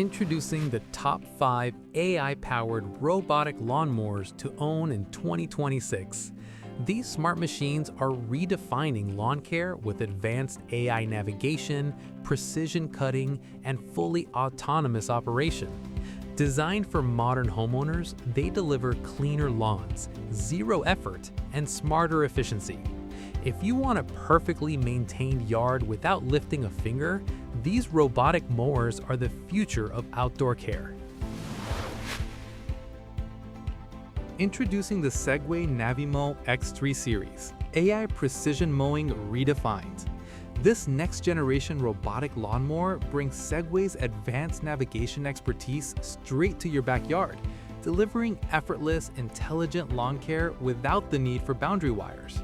Introducing the top 5 AI-powered robotic lawnmowers to own in 2026. These smart machines are redefining lawn care with advanced AI navigation, precision cutting, and fully autonomous operation. Designed for modern homeowners, they deliver cleaner lawns, zero effort, and smarter efficiency. If you want a perfectly maintained yard without lifting a finger, these robotic mowers are the future of outdoor care. Introducing the Segway Navimow X3 series, AI precision mowing redefined. This next-generation robotic lawnmower brings Segway's advanced navigation expertise straight to your backyard, delivering effortless, intelligent lawn care without the need for boundary wires.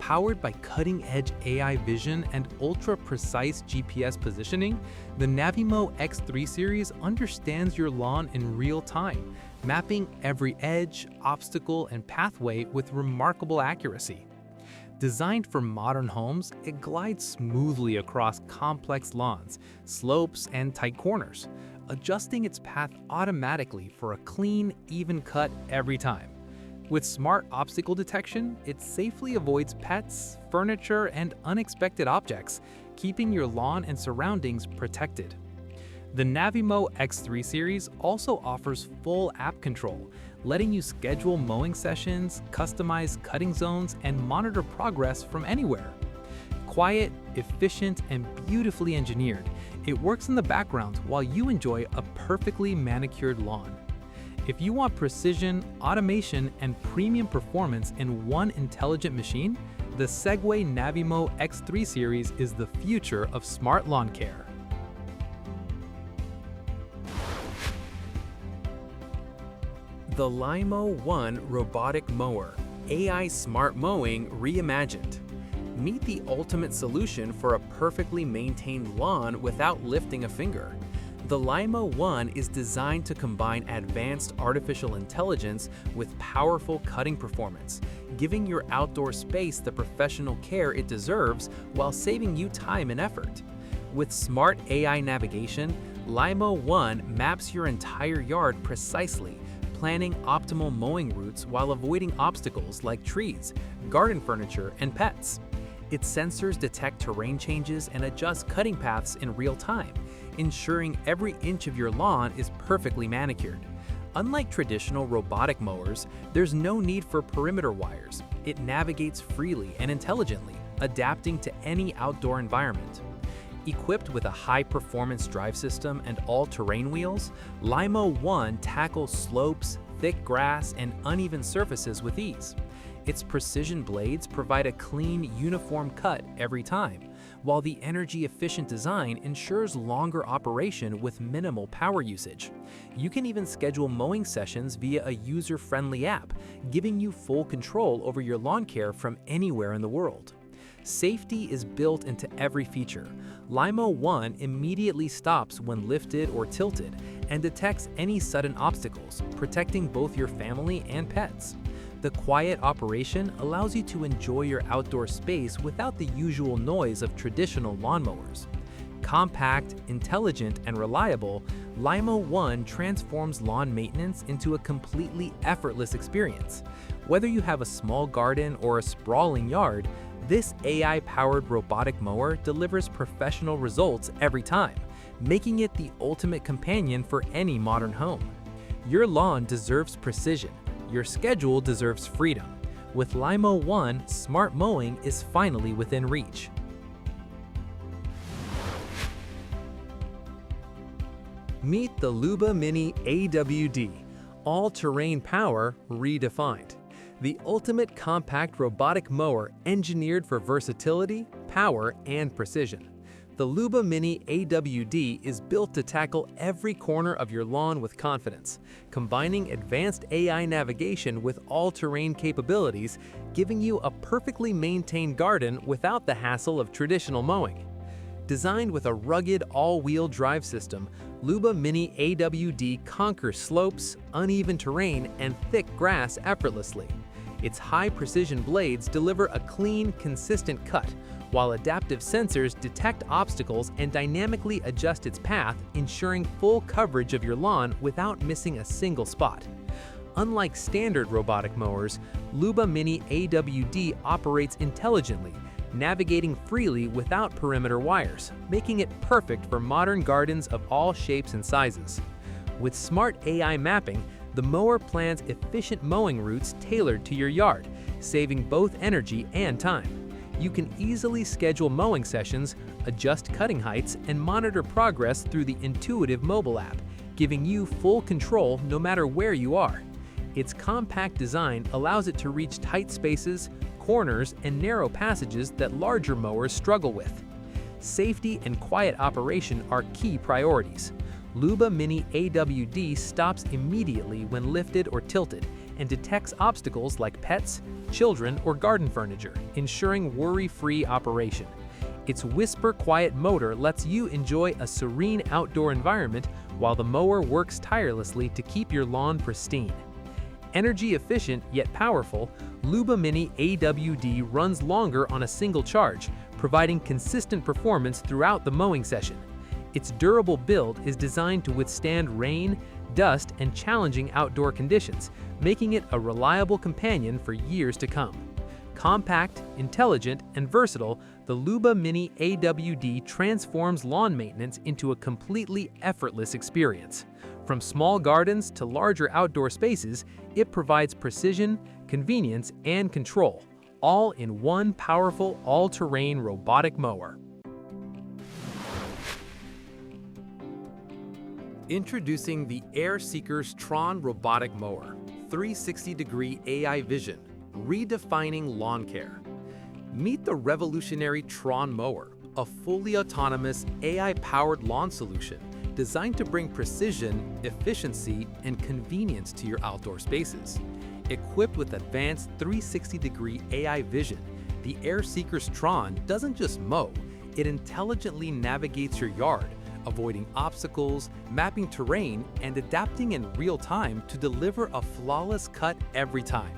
Powered by cutting-edge AI vision and ultra-precise GPS positioning, the Navimow X3 series understands your lawn in real time, mapping every edge, obstacle, and pathway with remarkable accuracy. Designed for modern homes, it glides smoothly across complex lawns, slopes, and tight corners, adjusting its path automatically for a clean, even cut every time. With smart obstacle detection, it safely avoids pets, furniture, and unexpected objects, keeping your lawn and surroundings protected. The Navimow X3 series also offers full app control, letting you schedule mowing sessions, customize cutting zones, and monitor progress from anywhere. Quiet, efficient, and beautifully engineered, it works in the background while you enjoy a perfectly manicured lawn. If you want precision, automation, and premium performance in one intelligent machine, the Segway Navimow X3 series is the future of smart lawn care. The Lymow 1 Robotic Mower, AI Smart Mowing Reimagined. Meet the ultimate solution for a perfectly maintained lawn without lifting a finger. The Lymow 1 is designed to combine advanced artificial intelligence with powerful cutting performance, giving your outdoor space the professional care it deserves while saving you time and effort. With smart AI navigation, Lymow 1 maps your entire yard precisely, planning optimal mowing routes while avoiding obstacles like trees, garden furniture, and pets. Its sensors detect terrain changes and adjust cutting paths in real time, ensuring every inch of your lawn is perfectly manicured. Unlike traditional robotic mowers, there's no need for perimeter wires. It navigates freely and intelligently, adapting to any outdoor environment. Equipped with a high-performance drive system and all-terrain wheels, Lymow 1 tackles slopes, thick grass, and uneven surfaces with ease. Its precision blades provide a clean, uniform cut every time, while the energy-efficient design ensures longer operation with minimal power usage. You can even schedule mowing sessions via a user-friendly app, giving you full control over your lawn care from anywhere in the world. Safety is built into every feature. Lymow 1 immediately stops when lifted or tilted and detects any sudden obstacles, protecting both your family and pets. The quiet operation allows you to enjoy your outdoor space without the usual noise of traditional lawnmowers. Compact, intelligent, and reliable, Lymow 1 transforms lawn maintenance into a completely effortless experience. Whether you have a small garden or a sprawling yard, this AI-powered robotic mower delivers professional results every time, making it the ultimate companion for any modern home. Your lawn deserves precision. Your schedule deserves freedom. With Lymow 1, smart mowing is finally within reach. Meet the LUBA Mini AWD, all-terrain power redefined. The ultimate compact robotic mower engineered for versatility, power, and precision. The LUBA Mini AWD is built to tackle every corner of your lawn with confidence, combining advanced AI navigation with all-terrain capabilities, giving you a perfectly maintained garden without the hassle of traditional mowing. Designed with a rugged all-wheel drive system, LUBA Mini AWD conquers slopes, uneven terrain, and thick grass effortlessly. Its high-precision blades deliver a clean, consistent cut, while adaptive sensors detect obstacles and dynamically adjust its path, ensuring full coverage of your lawn without missing a single spot. Unlike standard robotic mowers, LUBA Mini AWD operates intelligently, navigating freely without perimeter wires, making it perfect for modern gardens of all shapes and sizes. With smart AI mapping, the mower plans efficient mowing routes tailored to your yard, saving both energy and time. You can easily schedule mowing sessions, adjust cutting heights, and monitor progress through the intuitive mobile app, giving you full control no matter where you are. Its compact design allows it to reach tight spaces, corners, and narrow passages that larger mowers struggle with. Safety and quiet operation are key priorities. LUBA Mini AWD stops immediately when lifted or tilted and detects obstacles like pets, children, or garden furniture, ensuring worry-free operation. Its whisper-quiet motor lets you enjoy a serene outdoor environment while the mower works tirelessly to keep your lawn pristine. Energy efficient yet powerful, LUBA Mini AWD runs longer on a single charge, providing consistent performance throughout the mowing session. Its durable build is designed to withstand rain, dust, and challenging outdoor conditions, making it a reliable companion for years to come. Compact, intelligent, and versatile, the LUBA Mini AWD transforms lawn maintenance into a completely effortless experience. From small gardens to larger outdoor spaces, it provides precision, convenience, and control, all in one powerful all-terrain robotic mower. Introducing the AIRSEEKERS TRON Robotic Mower, 360-degree AI vision, redefining lawn care. Meet the revolutionary TRON mower, a fully autonomous AI-powered lawn solution designed to bring precision, efficiency, and convenience to your outdoor spaces. Equipped with advanced 360-degree AI vision, the AIRSEEKERS TRON doesn't just mow, it intelligently navigates your yard, avoiding obstacles, mapping terrain, and adapting in real time to deliver a flawless cut every time.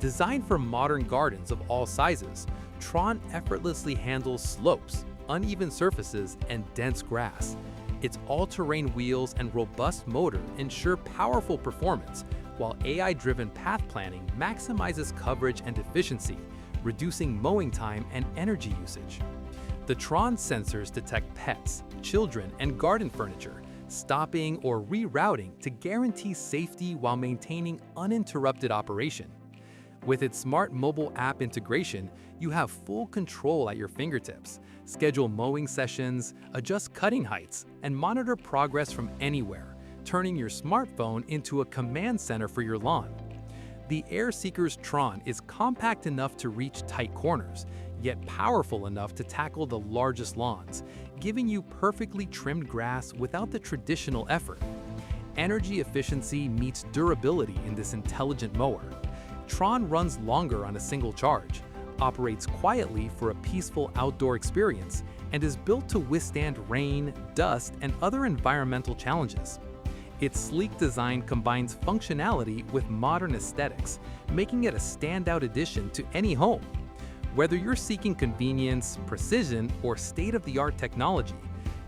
Designed for modern gardens of all sizes, TRON effortlessly handles slopes, uneven surfaces, and dense grass. Its all-terrain wheels and robust motor ensure powerful performance, while AI-driven path planning maximizes coverage and efficiency, reducing mowing time and energy usage. The TRON sensors detect pets, children, and garden furniture, stopping or rerouting to guarantee safety while maintaining uninterrupted operation. With its smart mobile app integration, you have full control at your fingertips. Schedule mowing sessions, adjust cutting heights, and monitor progress from anywhere, turning your smartphone into a command center for your lawn. The AIRSEEKERS TRON is compact enough to reach tight corners, yet powerful enough to tackle the largest lawns, giving you perfectly trimmed grass without the traditional effort. Energy efficiency meets durability in this intelligent mower. TRON runs longer on a single charge, operates quietly for a peaceful outdoor experience, and is built to withstand rain, dust, and other environmental challenges. Its sleek design combines functionality with modern aesthetics, making it a standout addition to any home. Whether you're seeking convenience, precision, or state-of-the-art technology,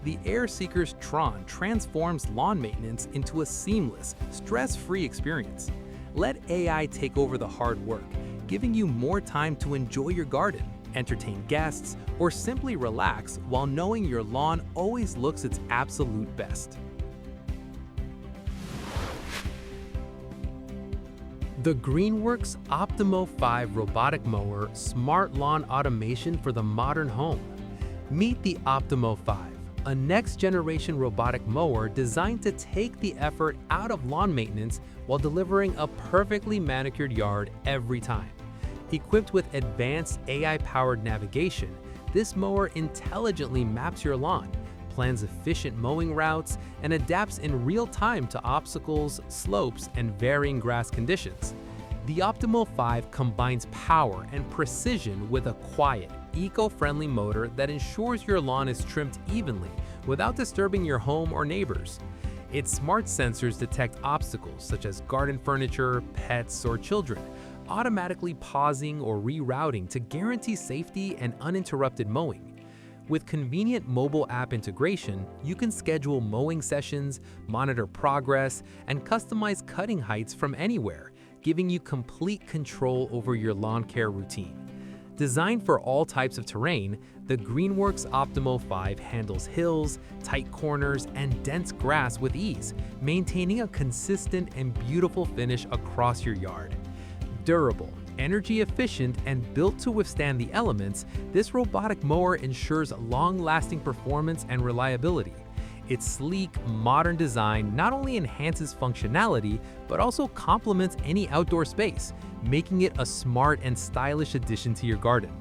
the AIRSEEKERS TRON transforms lawn maintenance into a seamless, stress-free experience. Let AI take over the hard work, giving you more time to enjoy your garden, entertain guests, or simply relax while knowing your lawn always looks its absolute best. The Greenworks Optimow 5 Robotic Mower Smart Lawn Automation for the Modern Home. Meet the Optimow 5, a next-generation robotic mower designed to take the effort out of lawn maintenance while delivering a perfectly manicured yard every time. Equipped with advanced AI-powered navigation, this mower intelligently maps your lawn, plans efficient mowing routes, and adapts in real time to obstacles, slopes, and varying grass conditions. The Optimow 5 combines power and precision with a quiet, eco-friendly motor that ensures your lawn is trimmed evenly without disturbing your home or neighbors. Its smart sensors detect obstacles such as garden furniture, pets, or children, automatically pausing or rerouting to guarantee safety and uninterrupted mowing. With convenient mobile app integration, you can schedule mowing sessions, monitor progress, and customize cutting heights from anywhere, giving you complete control over your lawn care routine. Designed for all types of terrain, the Greenworks Optimow 5 handles hills, tight corners, and dense grass with ease, maintaining a consistent and beautiful finish across your yard. Durable, energy efficient, and built to withstand the elements, this robotic mower ensures long-lasting performance and reliability. Its sleek, modern design not only enhances functionality, but also complements any outdoor space, making it a smart and stylish addition to your garden.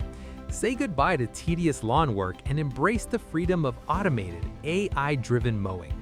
Say goodbye to tedious lawn work and embrace the freedom of automated, AI-driven mowing.